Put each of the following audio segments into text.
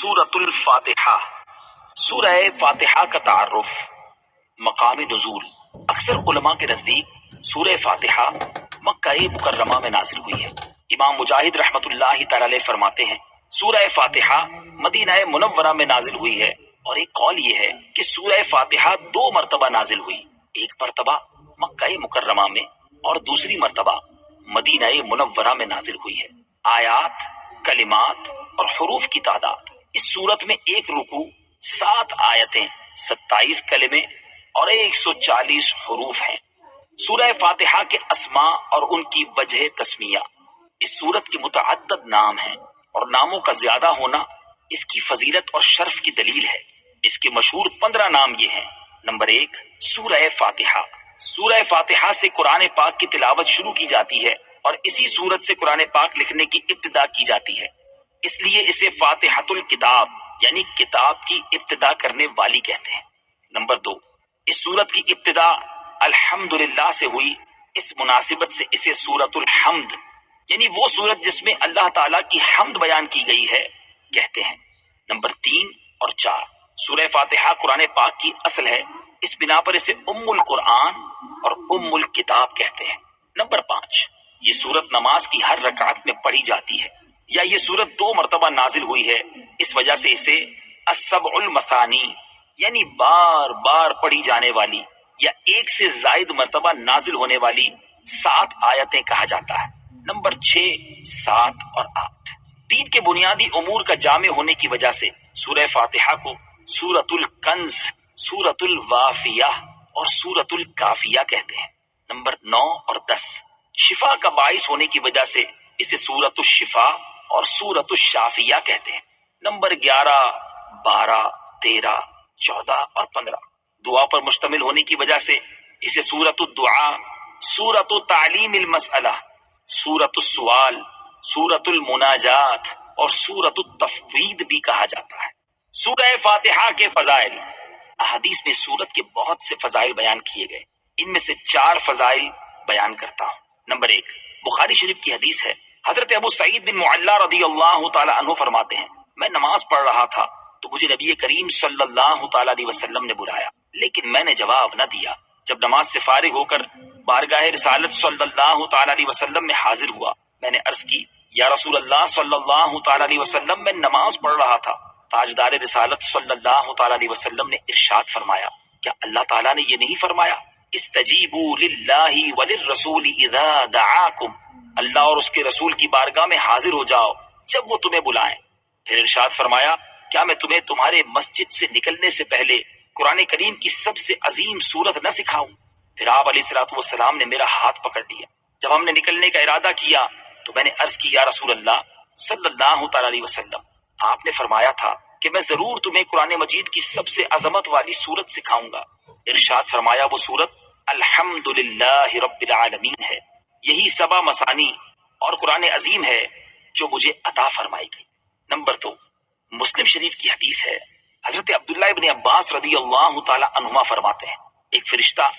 سورۃ الفاتحہ، سورہ فاتحہ کا تعارف، مقام نزول۔ اکثر علماء کے نزدیک سورہ فاتحہ مکہ مکرمہ میں نازل ہوئی ہے۔ امام مجاہد رحمت اللہ تعالی علیہ فرماتے ہیں سورہ فاتحہ مدینہ منورہ میں نازل ہوئی ہے، اور ایک قول یہ ہے کہ سورہ فاتحہ 2 مرتبہ نازل ہوئی، ایک مرتبہ مکہ مکرمہ میں اور دوسری مرتبہ مدینہ منورہ میں نازل ہوئی ہے۔ آیات، کلمات اور حروف کی تعداد، اس صورت میں ایک رکوع، 7 آیتیں، 27 کلمے اور 140 حروف ہیں۔ سورہ فاتحہ کے اسماء اور ان کی وجہ تسمیہ، اس سورت کے متعدد نام ہیں اور ناموں کا زیادہ ہونا اس کی فضیلت اور شرف کی دلیل ہے۔ اس کے مشہور 15 نام یہ ہیں۔ نمبر 1، سورہ فاتحہ۔ سورہ فاتحہ سے قرآن پاک کی تلاوت شروع کی جاتی ہے اور اسی سورت سے قرآن پاک لکھنے کی ابتدا کی جاتی ہے، اس لیے اسے فاتحۃ الکتاب یعنی کتاب کی ابتدا کرنے والی کہتے ہیں۔ نمبر 2، اس سورت کی ابتدا الحمدللہ سے ہوئی، اس مناسبت سے اسے سورۃ الحمد یعنی وہ سورت جس میں اللہ تعالیٰ کی حمد بیان کی گئی ہے کہتے ہیں۔ نمبر 3 اور 4، سورہ فاتحہ قرآن پاک کی اصل ہے، اس بنا پر اسے ام القرآن اور ام الکتاب کہتے ہیں۔ نمبر 5، یہ سورت نماز کی ہر رکعت میں پڑھی جاتی ہے، یا یہ سورت 2 مرتبہ نازل ہوئی ہے، اس وجہ سے اسے السبع المثانی یعنی بار بار پڑھی جانے والی یا ایک سے زائد مرتبہ نازل ہونے والی 7 آیتیں کہا جاتا ہے۔ نمبر 6، 7 اور 8، دین کے بنیادی امور کا جامع ہونے کی وجہ سے سورہ فاتحہ کو سورۃ الکنز، سورۃ الوافیہ اور سورۃ الکافیہ کہتے ہیں۔ نمبر 9 اور 10، شفا کا باعث ہونے کی وجہ سے اسے سورۃ الشفا اور سورۃ الشافیہ کہتے ہیں۔ نمبر 11، 12، 13، 14 اور 15، دعا پر مشتمل ہونے کی وجہ سے اسے سورۃ الدعاء، سورۃ تعلیم المسئلہ، سورۃ السوال، سورۃ المناجات اور سورۃ التفویض بھی کہا جاتا ہے۔ سورہ فاتحہ کے فضائل، احادیث میں سورت کے بہت سے فضائل بیان کیے گئے، ان میں سے 4 فضائل بیان کرتا ہوں۔ نمبر 1، بخاری شریف کی حدیث ہے، حضرت ابو سعید بن معلا رضی اللہ تعالی عنہ فرماتے ہیں میں نماز پڑھ رہا تھا تو مجھے نبی کریم صلی اللہ تعالی علیہ وسلم نے بلایا، لیکن میں نے جواب نہ دیا۔ جب نماز سے فارغ ہو کر بارگاہ رسالت صلی اللہ تعالی علیہ وسلم میں حاضر ہوا، میں نے عرض کی یا رسول اللہ صلی اللہ تعالی علیہ وسلم، میں نماز پڑھ رہا تھا۔ تاجدار رسالت صلی اللہ تعالی علیہ وسلم نے ارشاد فرمایا کیا اللہ تعالیٰ نے یہ نہیں فرمایا استجیبوا للہ وللرسول اذا دعاکم، اللہ اور اس کے رسول کی بارگاہ میں حاضر ہو جاؤ جب وہ تمہیں بلائیں۔ پھر ارشاد فرمایا کیا میں تمہیں تمہارے مسجد سے نکلنے سے پہلے قرآن کریم کی سب سے عظیم سورت نہ سکھاؤں؟ پھر آپ علیہ الصلوۃ والسلام نے میرا ہاتھ پکڑ لیا۔ جب ہم نے نکلنے کا ارادہ کیا تو میں نے عرض کی یا رسول اللہ صلی اللہ تعالی علیہ وسلم، آپ نے فرمایا تھا کہ میں ضرور تمہیں قرآن مجید کی سب سے عظمت والی سورت سکھاؤں گا۔ ارشاد فرمایا وہ سورت الحمدللہ رب العالمین ہے، یہی 7 مثانی اور قرآن عظیم ہے جو مجھے عطا فرمائی گئی۔ نمبر 2، مسلم شریف کی حدیث ہے، حضرت عبداللہ ابن عباس رضی اللہ تعالی عنہما فرماتے ہیں ایک فرشتہ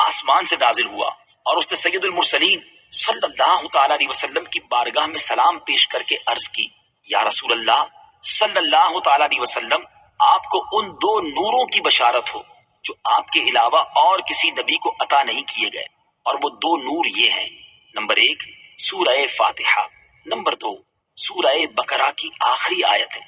آسمان سے نازل ہوا اور اس نے سید المرسلین صلی اللہ تعالی علیہ وسلم کی بارگاہ میں سلام پیش کر کے عرض کی یا رسول اللہ صلی اللہ تعالی علیہ وسلم، آپ کو ان 2 نوروں کی بشارت ہو جو آپ کے علاوہ اور کسی نبی کو عطا نہیں کیے گئے، اور وہ 2 نور یہ ہیں، نمبر 1 سورہ فاتحہ، نمبر 2 سورہ بقرہ کی آخری آیتیں۔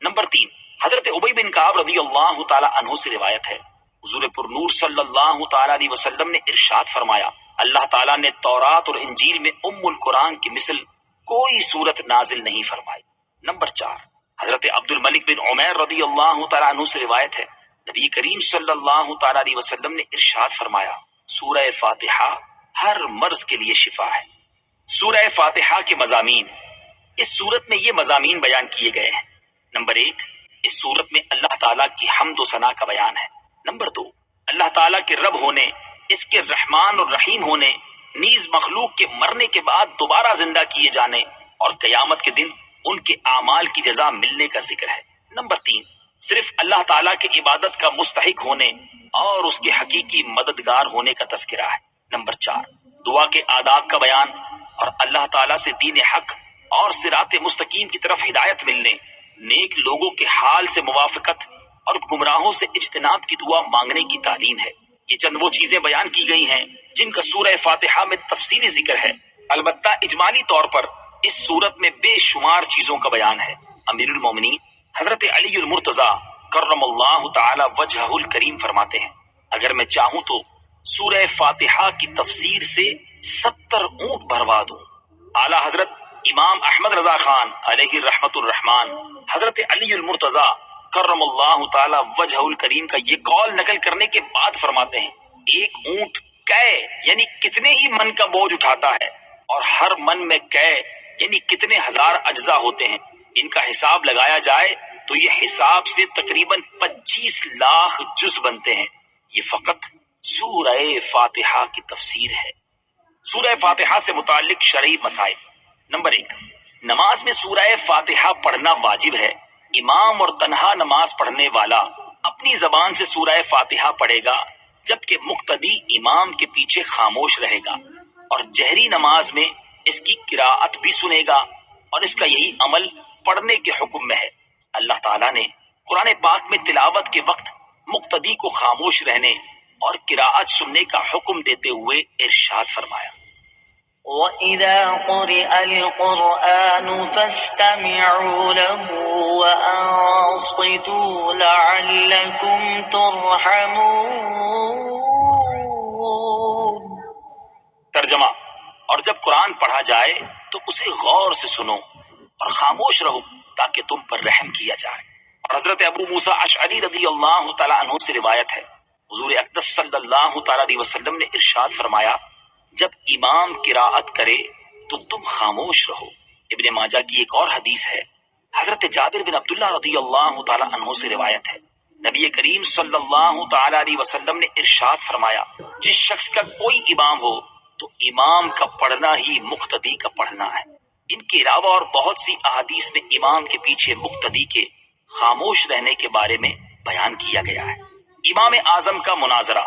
نمبر 3، حضرت ابی بن کعب رضی اللہ تعالی عنہ سے روایت ہے حضور پر نور صلی اللہ تعالی علیہ وسلم نے ارشاد فرمایا اللہ تعالیٰ نے تورات اور انجیل میں ام القرآن کی مثل کوئی سورت نازل نہیں فرمائی۔ نمبر 4، حضرت عبد الملک بن عمیر رضی اللہ تعالیٰ عنہ سے روایت ہے نبی کریم صلی اللہ تعالیٰ علیہ وسلم نے ارشاد فرمایا سورہ فاتحہ ہر مرض کے لیے شفا ہے۔ سورہ فاتحہ کے مضامین، اس سورت میں یہ مضامین بیان کیے گئے ہیں۔ نمبر 1، اس سورت میں اللہ تعالیٰ کی حمد و ثنا کا بیان ہے۔ نمبر 2، اللہ تعالیٰ کے رب ہونے، اس کے رحمان اور رحیم ہونے، نیز مخلوق کے مرنے کے بعد دوبارہ زندہ کیے جانے اور قیامت کے دن ان کے اعمال کی جزا ملنے کا ذکر ہے۔ نمبر 3، صرف اللہ تعالیٰ کے عبادت کا مستحق ہونے اور اس کے حقیقی مددگار ہونے کا تذکرہ ہے۔ نمبر 4، دعا کے آداب کا بیان اور اللہ تعالیٰ سے دین حق اور صراط مستقیم کی طرف ہدایت ملنے نیک لوگوں کے حال سے موافقت اور گمراہوں سے اجتناب کی دعا مانگنے کی تعلیم ہے۔ یہ چند وہ چیزیں بیان کی گئی ہیں جن کا سورہ فاتحہ میں تفصیلی ذکر ہے۔ البتہ اجمالی طور پر اس سورت میں بے شمار چیزوں کا بیان ہے۔ امیر المومنین حضرت علی المرتضیٰ کرم اللہ تعالی وجہہ الکریم فرماتے ہیں، اگر میں چاہوں تو سورہ فاتحہ کی تفسیر سے 70 اونٹ بھروا دوں۔ اعلیٰ حضرت امام احمد رضا خان علیہ رحمت الرحمان حضرت علی المرتضیٰ کرم اللہ تعالی وجہ الکریم کا یہ قول نقل کرنے کے بعد فرماتے ہیں، ایک اونٹ کے یعنی کتنے ہی من کا بوجھ اٹھاتا ہے، اور ہر من میں کے یعنی کتنے ہزار اجزاء ہوتے ہیں، ان کا حساب لگایا جائے تو یہ حساب سے تقریباً 25 لاکھ جز بنتے ہیں۔ یہ فقط سورہ فاتحہ کی تفسیر ہے۔ سورہ فاتحہ سے متعلق شرعی مسائل۔ نمبر 1، نماز میں سورہ فاتحہ پڑھنا واجب ہے۔ امام اور تنہا نماز پڑھنے والا اپنی زبان سے سورہ فاتحہ پڑھے گا، جبکہ مقتدی امام کے پیچھے خاموش رہے گا، اور جہری نماز میں اس کی قراءت بھی سنے گا، اور اس کا یہی عمل پڑھنے کے حکم میں ہے۔ اللہ تعالیٰ نے قرآن پاک میں تلاوت کے وقت مقتدی کو خاموش رہنے اور قراءت سننے کا حکم دیتے ہوئے ارشاد فرمایا، وَإِذَا قُرِئَ الْقُرْآنُ فَاسْتَمِعُوا لَهُ وَأَنصِتُوا لَعَلَّكُمْ تُرْحَمُونَ۔ ترجمہ، اور جب قرآن پڑھا جائے تو اسے غور سے سنو اور خاموش رہو تاکہ تم پر رحم کیا جائے۔ اور حضرت ابو موسیٰ اشعری رضی اللہ تعالیٰ عنہ سے روایت ہے، حضور اقدس صلی اللہ تعالیٰ علیہ وسلم نے ارشاد فرمایا، جب امام قراءت کرے تو تم خاموش رہو۔ ابن ماجہ کی ایک اور حدیث ہے، حضرت جابر بن عبداللہ رضی اللہ تعالیٰ عنہ سے روایت ہے، نبی کریم صلی اللہ تعالیٰ علیہ وسلم نے ارشاد فرمایا، جس شخص کا کوئی امام ہو تو امام کا پڑھنا ہی مقتدی کا پڑھنا ہے۔ ان کے علاوہ اور بہت سی احادیث میں امام کے پیچھے مقتدی کے خاموش رہنے کے بارے میں بیان کیا گیا ہے۔ امام اعظم کا مناظرہ۔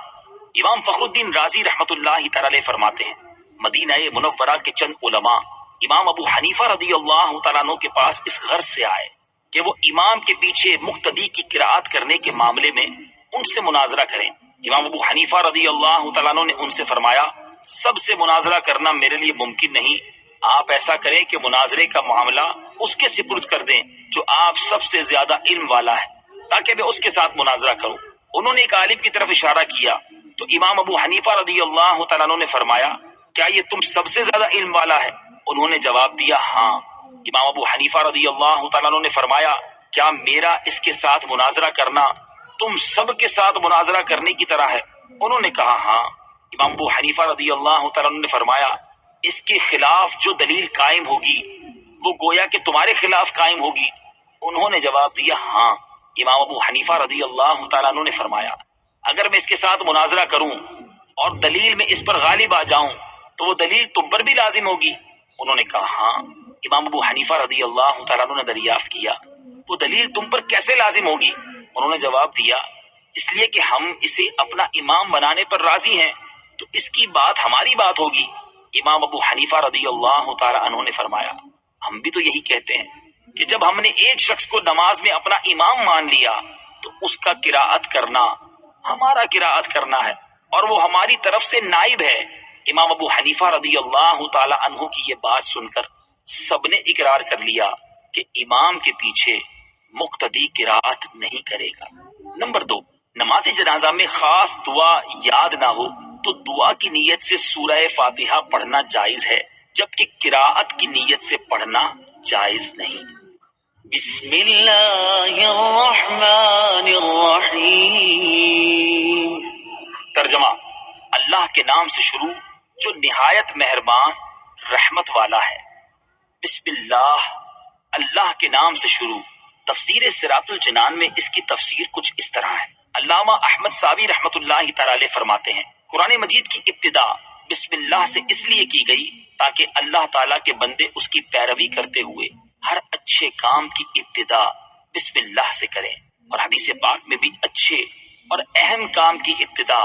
امام فخر الدین رازی رحمت اللہ تعالی علیہ فرماتے ہیں، مدینہ منورہ کے چند علماء امام ابو حنیفہ رضی اللہ تعالیٰ عنہ کے پاس اس غرض سے آئے کہ وہ امام کے پیچھے مقتدی کی قراءت کرنے کے معاملے میں ان سے مناظرہ کریں۔ امام ابو حنیفہ رضی اللہ تعالیٰ عنہ نے ان سے فرمایا، سب سے مناظرہ کرنا میرے لیے ممکن نہیں، آپ ایسا کریں کہ مناظرے کا معاملہ اس کے سپرد کر دیں جو آپ سب سے زیادہ علم والا ہے، تاکہ میں اس کے ساتھ مناظرہ کروں۔ انہوں نے ایک عالم کی طرف اشارہ کیا تو امام ابو حنیفہ رضی اللہ تعالیٰ عنہ نے فرمایا، کیا یہ تم سب سے زیادہ علم والا ہے؟ انہوں نے جواب دیا، ہاں۔ امام ابو حنیفہ رضی اللہ تعالیٰ عنہ نے فرمایا، کیا میرا اس کے ساتھ مناظرہ کرنا تم سب کے ساتھ مناظرہ کرنے کی طرح ہے؟ انہوں نے کہا، ہاں۔ امام ابو حنیفہ رضی اللہ تعالیٰ عنہ نے فرمایا، اس کے خلاف جو دلیل قائم ہوگی وہ گویا کہ تمہارے خلاف قائم ہوگی۔ انہوں نے جواب دیا، ہاں۔ امام ابو حنیفہ رضی اللہ تعالیٰ عنہ نے فرمایا، اگر میں اس کے ساتھ مناظرہ کروں اور دلیل میں اس پر غالب آ جاؤں تو وہ دلیل تم پر بھی لازم ہوگی۔ انہوں نے کہا، ہاں۔ امام ابو حنیفہ رضی اللہ تعالیٰ عنہ نے دریافت کیا، وہ دلیل تم پر کیسے لازم ہوگی؟ انہوں نے جواب دیا، اس لیے کہ ہم اسے اپنا امام بنانے پر راضی ہیں تو اس کی بات ہماری بات ہوگی۔ امام ابو حنیفہ رضی اللہ تعالیٰ عنہ نے فرمایا، ہم بھی تو یہی کہتے ہیں کہ جب ہم نے ایک شخص کو نماز میں اپنا امام مان لیا تو اس کا قراءت کرنا ہمارا قراءت کرنا ہے اور وہ ہماری طرف سے نائب ہے۔ امام ابو حنیفہ رضی اللہ تعالی عنہ کی یہ بات سن کر سب نے اقرار کر لیا کہ امام کے پیچھے مقتدی قراءت نہیں کرے گا۔ نمبر 2، نماز جنازہ میں خاص دعا یاد نہ ہو تو دعا کی نیت سے سورہ فاتحہ پڑھنا جائز ہے، جبکہ قراءت کی نیت سے پڑھنا جائز نہیں۔ بسم اللہ الرحمن الرحیم۔ ترجمہ، اللہ کے نام سے شروع جو نہایت مہربان رحمت والا ہے۔ بسم اللہ، اللہ کے نام سے شروع۔ تفسیر صراط الجنان میں اس کی تفسیر کچھ اس طرح ہے۔ علامہ احمد ساوی رحمت اللہ تعالی علیہ فرماتے ہیں، قرآن مجید کی ابتدا بسم اللہ سے اس لیے کی گئی تاکہ اللہ تعالیٰ کے بندے اس کی پیروی کرتے ہوئے ہر اچھے کام کی ابتدا بسم اللہ سے کریں، اور حدیث پاک میں بھی اچھے اور اہم کام کی ابتدا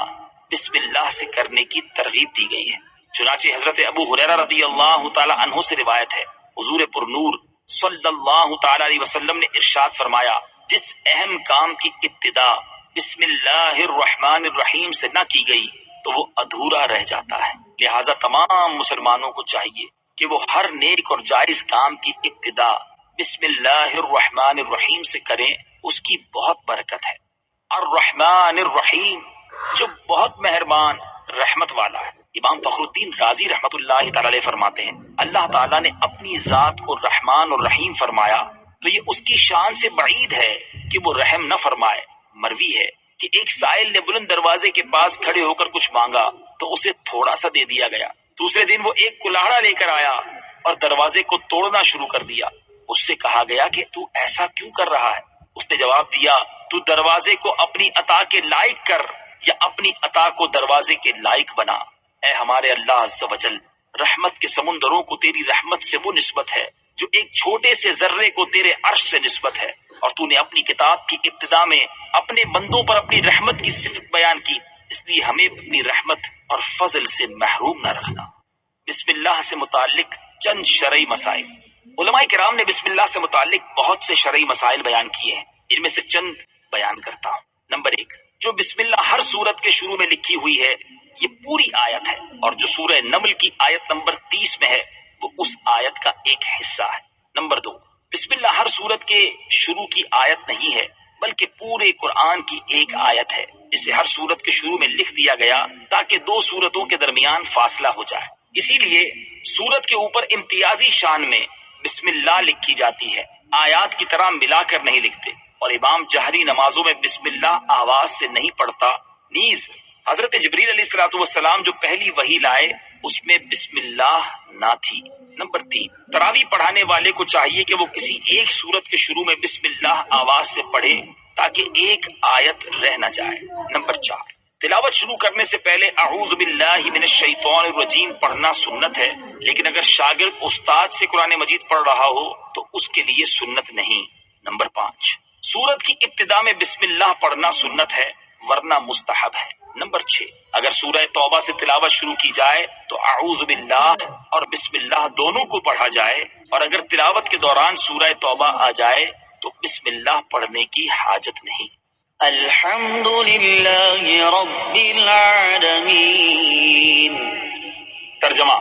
بسم اللہ سے کرنے کی ترغیب دی گئی ہے۔ چنانچہ حضرت ابو ہریرہ رضی اللہ تعالی عنہ سے روایت ہے، حضور پر نور صلی اللہ تعالی علیہ وسلم نے ارشاد فرمایا، جس اہم کام کی ابتدا بسم اللہ الرحمن الرحیم سے نہ کی گئی تو وہ ادھورا رہ جاتا ہے۔ لہٰذا تمام مسلمانوں کو چاہیے کہ وہ ہر نیک اور جائز کام کی ابتدا بسم اللہ الرحمن الرحیم سے کریں، اس کی بہت برکت ہے۔ الرحمن الرحیم، جو بہت مہربان رحمت والا ہے۔ امام فخر الدین رازی رحمت اللہ تعالی علیہ فرماتے ہیں، اللہ تعالیٰ نے اپنی ذات کو رحمان اور رحیم فرمایا تو یہ اس کی شان سے بعید ہے کہ وہ رحم نہ فرمائے۔ مروی ہے کہ ایک سائل نے بلند دروازے کے پاس کھڑے ہو کر کچھ مانگا تو اسے تھوڑا سا دے دیا گیا۔ دوسرے دن وہ ایک کلاڑا لے کر آیا اور دروازے کو توڑنا شروع کر دیا۔ اس سے کہا گیا کہ تو ایسا کیوں کر رہا ہے؟ اس نے جواب دیا، تو دروازے کو اپنی عطا کے لائق کر یا اپنی عطا کو دروازے کے لائق بنا۔ اے ہمارے اللہ عز و جل، رحمت کے سمندروں کو تیری رحمت سے وہ نسبت ہے جو ایک چھوٹے سے ذرے کو تیرے عرش سے نسبت ہے، اور تو نے اپنی کتاب کی ابتدا میں اپنے بندوں پر اپنی رحمت کی صفت بیان کی، اس لیے ہمیں اپنی رحمت اور فضل سے محروم نہ رکھنا۔ بسم اللہ سے متعلق چند شرعی مسائل۔ علماء کرام نے بسم اللہ سے متعلق بہت سے شرعی مسائل بیان کیے ہیں، ان میں سے چند بیان کرتا ہوں۔ نمبر 1، جو بسم اللہ ہر سورت کے شروع میں لکھی ہوئی ہے یہ پوری آیت ہے، اور جو سورہ نمل کی آیت نمبر 30 میں ہے وہ اس آیت کا ایک حصہ ہے۔ نمبر 2، بسم اللہ ہر سورت کے شروع کی آیت نہیں ہے بلکہ پورے قرآن کی ایک آیت ہے، اسے ہر سورت کے شروع میں لکھ دیا گیا تاکہ دو سورتوں کے درمیان فاصلہ ہو جائے، اسی لیے سورت کے اوپر امتیازی شان میں بسم اللہ لکھی جاتی ہے، آیات کی طرح ملا کر نہیں لکھتے، اور امام جہری نمازوں میں بسم اللہ آواز سے نہیں پڑھتا۔ نیز حضرت جبریل علیہ السلام جو پہلی وحی لائے اس میں بسم اللہ نہ تھی۔ نمبر 3، تراویح پڑھانے والے کو چاہیے کہ وہ کسی ایک سورت کے شروع میں بسم اللہ آواز سے پڑھے تاکہ ایک آیت رہ نہ جائے۔ نمبر 4، تلاوت شروع کرنے سے پہلے اعوذ باللہ من الشیطان الرجیم پڑھنا سنت ہے، لیکن اگر شاگرد استاد سے قرآن مجید پڑھ رہا ہو تو اس کے لیے سنت نہیں۔ نمبر 5، سورت کی ابتدا میں بسم اللہ پڑھنا سنت ہے ورنہ مستحب ہے۔ نمبر 6، اگر سورہ توبہ سے تلاوت شروع کی جائے تو اعوذ باللہ اور بسم اللہ دونوں کو پڑھا جائے، اور اگر تلاوت کے دوران سورہ توبہ آ جائے تو بسم اللہ پڑھنے کی حاجت نہیں۔ الحمد للہ رب العالمین۔ ترجمہ،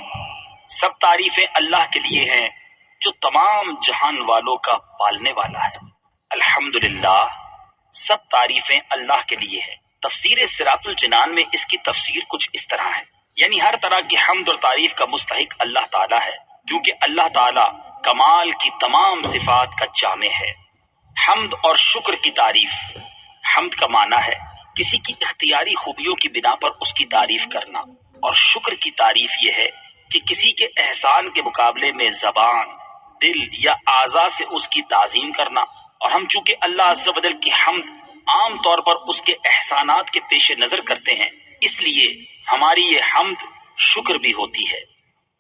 سب تعریفیں اللہ کے لیے ہیں جو تمام جہان والوں کا پالنے والا ہے۔ الحمدللہ، سب تعریفیں اللہ کے لیے ہیں۔ تفسیر صراط الجنان میں اس کی تفسیر کچھ اس طرح ہے، یعنی ہر طرح کی حمد اور تعریف کا مستحق اللہ تعالیٰ ہے، کیونکہ اللہ تعالیٰ کمال کی تمام صفات کا جامع ہے۔ حمد اور شکر کی تعریف۔ حمد کا معنی ہے کسی کی اختیاری خوبیوں کی بنا پر اس کی تعریف کرنا، اور شکر کی تعریف یہ ہے کہ کسی کے احسان کے مقابلے میں زبان، دل یا اعضاء سے اس کی تعظیم کرنا، اور ہم چونکہ اللہ عز و جل کی حمد عام طور پر اس کے احسانات کے پیش نظر کرتے ہیں، اس لیے ہماری یہ حمد شکر بھی ہوتی ہے۔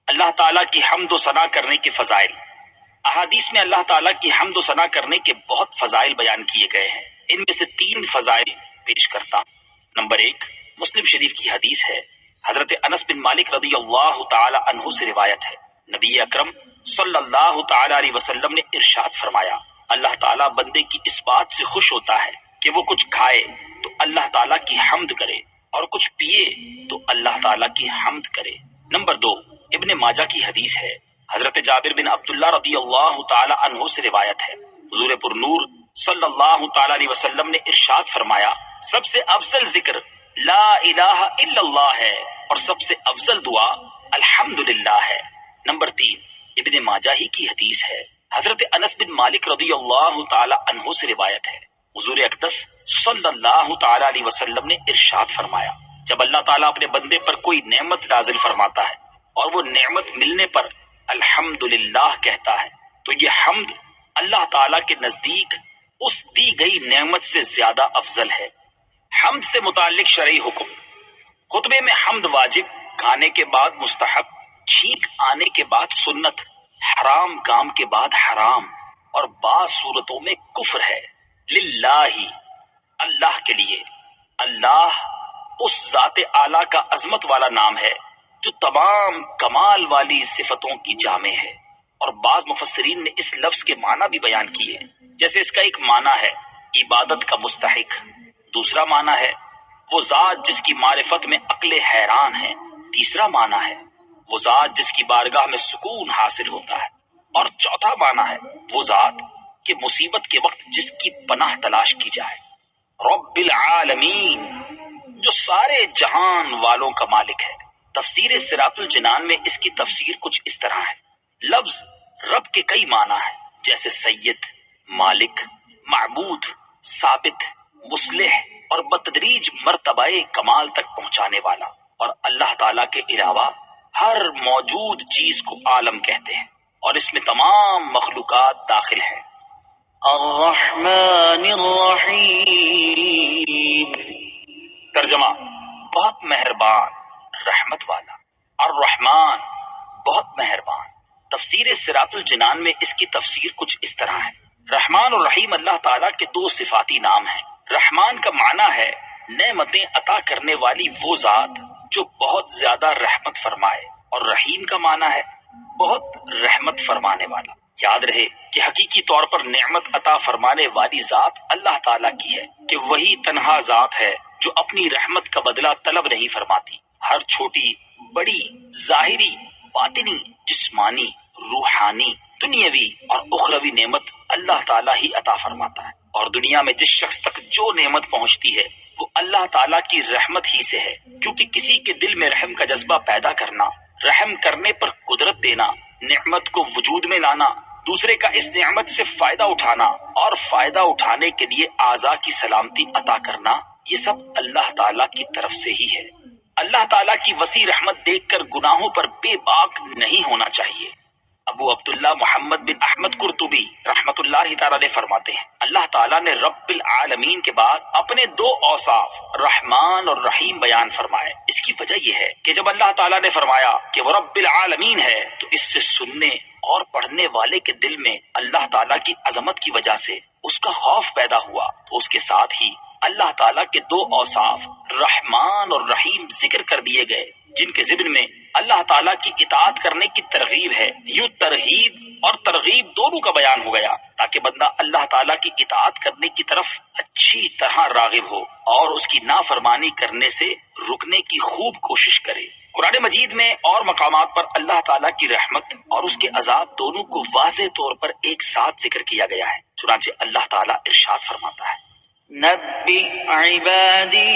اللہ تعالیٰ کی حمد و ثنا کرنے کے فضائل۔ احادیث میں اللہ تعالیٰ کی حمد و ثنا کرنے کے بہت فضائل بیان کیے گئے ہیں، ان میں سے 3 فضائل پیش کرتا ہوں۔ نمبر 1، مسلم شریف کی حدیث ہے، حضرت انس بن مالک رضی اللہ تعالی عنہ سے روایت ہے، نبی اکرم صلی اللہ تعالی علیہ وسلم نے ارشاد فرمایا، اللہ تعالیٰ بندے کی اس بات سے خوش ہوتا ہے کہ وہ کچھ کھائے تو اللہ تعالیٰ کی حمد کرے، اور کچھ پیے تو اللہ تعالیٰ کی حمد کرے۔ نمبر 2، ابن ماجہ کی حدیث ہے، حضرت جابر بن عبداللہ رضی اللہ تعالی عنہ سے روایت ہے، حضور پر نور صلی اللہ تعالی علیہ وسلم نے ارشاد فرمایا، سب سے افضل ذکر لا الہ الا اللہ ہے، اور سب سے افضل دعا الحمدللہ ہے۔ نمبر 3، ابن ماجہ ہی کی حدیث ہے، حضرت انس بن مالک رضی اللہ تعالی عنہ سے روایت ہے، حضور اقدس صلی اللہ تعالی علیہ وسلم نے ارشاد فرمایا، جب اللہ تعالیٰ اپنے بندے پر کوئی نعمت نازل فرماتا ہے اور وہ نعمت ملنے پر الحمدللہ کہتا ہے تو یہ حمد اللہ تعالیٰ کے نزدیک اس دی گئی نعمت سے زیادہ افضل ہے۔ حمد سے متعلق شرعی حکم۔ خطبے میں حمد واجب، کھانے کے بعد مستحب، چھینک آنے کے بعد سنت، حرام کام کے بعد حرام، اور بعض صورتوں میں کفر ہے۔ للہ، اللہ کے لیے۔ اللہ اس ذات اعلیٰ کا عظمت والا نام ہے جو تمام کمال والی صفتوں کی جامع ہے، اور بعض مفسرین نے اس لفظ کے معنی بھی بیان کیے، جیسے اس کا ایک معنی ہے عبادت کا مستحق، دوسرا معنی ہے وہ ذات جس کی معرفت میں عقل حیران ہے، تیسرا معنی ہے وہ ذات جس کی بارگاہ میں سکون حاصل ہوتا ہے، اور چوتھا معنی ہے وہ ذات کہ مصیبت کے وقت جس کی پناہ تلاش کی جائے۔ رب العالمین، جو سارے جہان والوں کا مالک ہے۔ تفسیر صراط الجنان میں اس کی تفسیر کچھ اس طرح ہے، لفظ رب کے کئی معنی ہیں، جیسے سید، مالک، معبود، ثابت، مصلح اور بتدریج مرتبہ کمال تک پہنچانے والا، اور اللہ تعالیٰ کے علاوہ ہر موجود چیز کو عالم کہتے ہیں، اور اس میں تمام مخلوقات داخل ہیں۔ الرحمن الرحیم، ترجمہ، بہت مہربان، رحمت والا۔ الرحمن، بہت مہربان۔ تفسیر صراط الجنان میں اس کی تفسیر کچھ اس طرح ہے، رحمان اور رحیم اللہ تعالیٰ کے دو صفاتی نام ہیں۔ رحمان کا معنی ہے نعمتیں عطا کرنے والی وہ ذات جو بہت زیادہ رحمت فرمائے، اور رحیم کا معنی ہے بہت رحمت فرمانے والا۔ یاد رہے کہ حقیقی طور پر نعمت عطا فرمانے والی ذات اللہ تعالیٰ کی ہے، کہ وہی تنہا ذات ہے جو اپنی رحمت کا بدلہ طلب نہیں فرماتی۔ ہر چھوٹی بڑی، ظاہری، باطنی، جسمانی، روحانی، دنیاوی اور اخروی نعمت اللہ تعالیٰ ہی عطا فرماتا ہے، اور دنیا میں جس شخص تک جو نعمت پہنچتی ہے وہ اللہ تعالیٰ کی رحمت ہی سے ہے، کیونکہ کسی کے دل میں رحم کا جذبہ پیدا کرنا، رحم کرنے پر قدرت دینا، نعمت کو وجود میں لانا، دوسرے کا اس نعمت سے فائدہ اٹھانا اور فائدہ اٹھانے کے لیے اعضاء کی سلامتی عطا کرنا، یہ سب اللہ تعالیٰ کی طرف سے ہی ہے۔ اللہ تعالیٰ کی وسیع رحمت دیکھ کر گناہوں پر بے باک نہیں ہونا چاہیے۔ ابو عبداللہ محمد بن احمد قرطبی رحمت اللہ تعالیٰ علیہ فرماتے ہیں، اللہ تعالیٰ نے رب العالمین کے بعد اپنے دو اوصاف رحمان اور رحیم بیان فرمائے۔ اس کی وجہ یہ ہے کہ جب اللہ تعالیٰ نے فرمایا کہ وہ رب العالمین ہے، تو اس سے سننے اور پڑھنے والے کے دل میں اللہ تعالیٰ کی عظمت کی وجہ سے اس کا خوف پیدا ہوا، تو اس کے ساتھ ہی اللہ تعالیٰ کے دو اوصاف رحمان اور رحیم ذکر کر دیے گئے، جن کے ضمن میں اللہ تعالیٰ کی اطاعت کرنے کی ترغیب ہے۔ یوں ترغیب اور ترغیب دونوں کا بیان ہو گیا، تاکہ بندہ اللہ تعالیٰ کی اطاعت کرنے کی طرف اچھی طرح راغب ہو اور اس کی نافرمانی کرنے سے رکنے کی خوب کوشش کرے۔ قرآن مجید میں اور مقامات پر اللہ تعالیٰ کی رحمت اور اس کے عذاب دونوں کو واضح طور پر ایک ساتھ ذکر کیا گیا ہے۔ چنانچہ اللہ تعالیٰ ارشاد فرماتا ہے، نبئ عبادی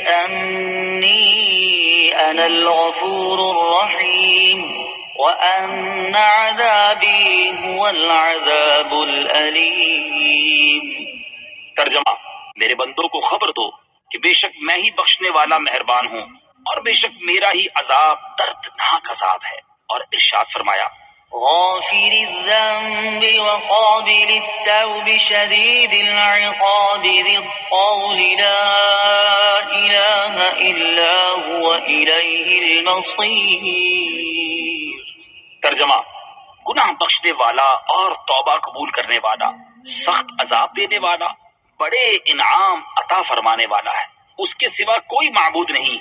انی انا الغفور الرحیم وان عذابی هو العذاب الالیم۔ ترجمہ، میرے بندوں کو خبر دو کہ بے شک میں ہی بخشنے والا مہربان ہوں، اور بے شک میرا ہی عذاب دردناک عذاب ہے۔ اور ارشاد فرمایا، غافر الذنب وقابل التوب شديد العقاب ذي الطول لا إله إلا هو إليه المصير۔ ترجمہ، گناہ بخشنے والا اور توبہ قبول کرنے والا، سخت عذاب دینے والا، بڑے انعام عطا فرمانے والا ہے، اس کے سوا کوئی معبود نہیں،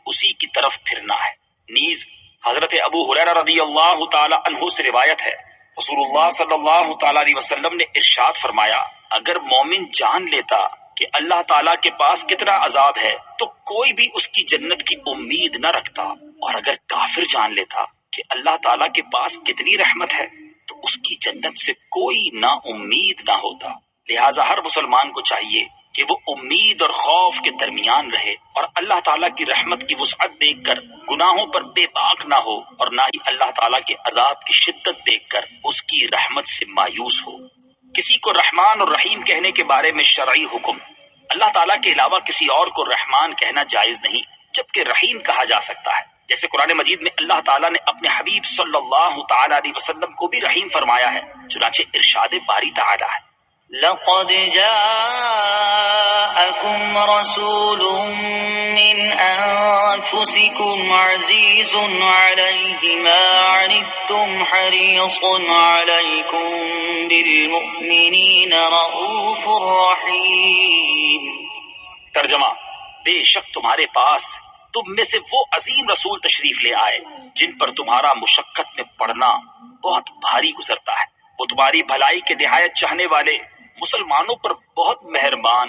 اسی کی طرف پھرنا ہے۔ نیز حضرت ابو ہریرہ رضی اللہ تعالی عنہ سے روایت ہے، رسول اللہ صلی اللہ تعالی علیہ وسلم نے ارشاد فرمایا، اگر مومن جان لیتا کہ اللہ تعالیٰ کے پاس کتنا عذاب ہے تو کوئی بھی اس کی جنت کی امید نہ رکھتا، اور اگر کافر جان لیتا کہ اللہ تعالیٰ کے پاس کتنی رحمت ہے تو اس کی جنت سے کوئی نا امید نہ ہوتا۔ لہٰذا ہر مسلمان کو چاہیے کہ وہ امید اور خوف کے درمیان رہے، اور اللہ تعالیٰ کی رحمت کی وسعت دیکھ کر گناہوں پر بے باک نہ ہو، اور نہ ہی اللہ تعالیٰ کے عذاب کی شدت دیکھ کر اس کی رحمت سے مایوس ہو۔ کسی کو رحمان اور رحیم کہنے کے بارے میں شرعی حکم، اللہ تعالیٰ کے علاوہ کسی اور کو رحمان کہنا جائز نہیں، جبکہ رحیم کہا جا سکتا ہے، جیسے قرآن مجید میں اللہ تعالیٰ نے اپنے حبیب صلی اللہ تعالی علیہ وسلم کو بھی رحیم فرمایا ہے۔ چنانچہ ارشاد باری تعالیٰ ہے، لقد جاءكم رسول من أنفسكم عزيز عليه ما عنتم حريص عليكم بالمؤمنين رؤوف رحيم۔ ترجمہ، بے شک تمہارے پاس تم میں سے وہ عظیم رسول تشریف لے آئے جن پر تمہارا مشقت میں پڑنا بہت بھاری گزرتا ہے۔ وہ تمہاری بھلائی کے نہایت چاہنے والے، مسلمانوں پر بہت مہربان،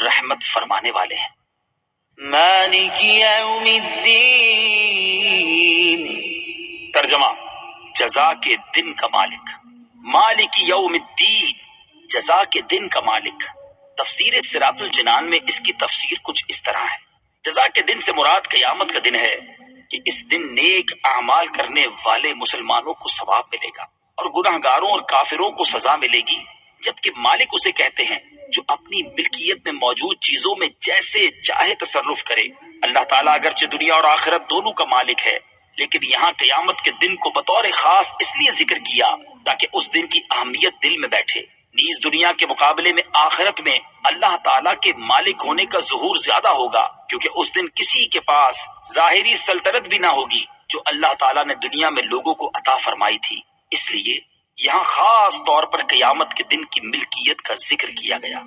رحمت فرمانے والے ہیں۔ مالک یوم الدین، ترجمہ: جزا کے دن کا مالک۔ مالک یوم الدین، جزا کے دن کا مالک۔ تفسیر صراط الجنان میں اس کی تفسیر کچھ اس طرح ہے: جزا کے دن سے مراد قیامت کا دن ہے کہ اس دن نیک اعمال کرنے والے مسلمانوں کو ثواب ملے گا اور گناہگاروں اور کافروں کو سزا ملے گی، جبکہ مالک اسے کہتے ہیں جو اپنی ملکیت میں موجود چیزوں میں جیسے چاہے تصرف کرے۔ اللہ تعالیٰ اگرچہ دنیا اور آخرت دونوں کا مالک ہے، لیکن یہاں قیامت کے دن کو بطور خاص اس لیے ذکر کیا تاکہ اس دن کی اہمیت دل میں بیٹھے۔ نیز دنیا کے مقابلے میں آخرت میں اللہ تعالیٰ کے مالک ہونے کا ظہور زیادہ ہوگا، کیونکہ اس دن کسی کے پاس ظاہری سلطنت بھی نہ ہوگی جو اللہ تعالیٰ نے دنیا میں لوگوں کو عطا فرمائی تھی۔ اس لیے یہاں خاص طور پر قیامت کے دن کی ملکیت کا ذکر کیا گیا۔